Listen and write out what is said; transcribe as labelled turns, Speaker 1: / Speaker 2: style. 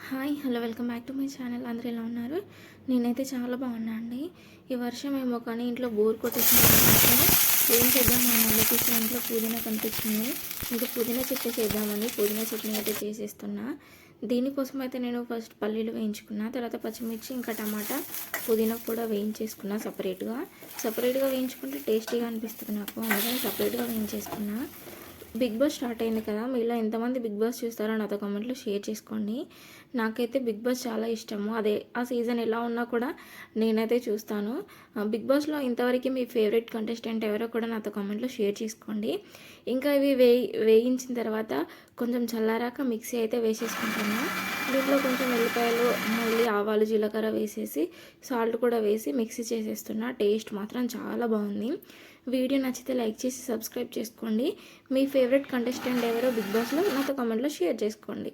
Speaker 1: Hi hello welcome back to my channel. అందరూ ఎలా ఉన్నారు? నేనైతే చాలా బాగున్నా అండి. ఈ వర్షం ఏమో కానీ ఇంట్లో బోర్ కొట్టేసిన ఏం చేద్దామని ఆలోచిస్తే ఇంట్లో పుదీనా కనిపించింది. ఇంకా పుదీనా చట్నీ చేద్దామని పుదీనా చట్నీ అయితే చేసేస్తున్నా. దీనికోసం అయితే నేను ఫస్ట్ పల్లీలు వేయించుకున్నా, తర్వాత పచ్చిమిర్చి ఇంకా టమాటా పుదీనా కూడా వేయించేసుకున్నా. సపరేట్గా వేయించుకుంటే టేస్టీగా అనిపిస్తుంది నాకు, అందుకని సపరేట్గా వేయించేసుకున్నా. బిగ్ బాస్ స్టార్ట్ అయింది కదా, మీలో ఎంతమంది బిగ్ బాస్ చూస్తారో నాతో కామెంట్లో షేర్ చేసుకోండి. నాకైతే బిగ్ బాస్ చాలా ఇష్టము. అదే ఆ సీజన్ ఎలా ఉన్నా కూడా నేనైతే చూస్తాను. బిగ్ బాస్లో ఇంతవరకు మీ ఫేవరెట్ కంటెస్టెంట్ ఎవరో కూడా నాతో కామెంట్లో షేర్ చేసుకోండి. ఇంకా ఇవి వేయించిన తర్వాత కొంచెం చల్లారాక మిక్సీ అయితే వేసేసుకుంటున్నా. దీంట్లో కొంచెం వెల్లిపాయలు, మళ్ళీ ఆవాలు, జీలకర్ర వేసేసి సాల్ట్ కూడా వేసి మిక్సీ చేసేస్తున్నా. టేస్ట్ మాత్రం చాలా బాగుంది. వీడియో నచ్చితే లైక్ చేసి సబ్స్క్రైబ్ చేసుకోండి. మీ ఫేవరెట్ కంటెస్టెంట్ ఎవరో బిగ్ బాస్లో నాతో కామెంట్లో షేర్ చేసుకోండి.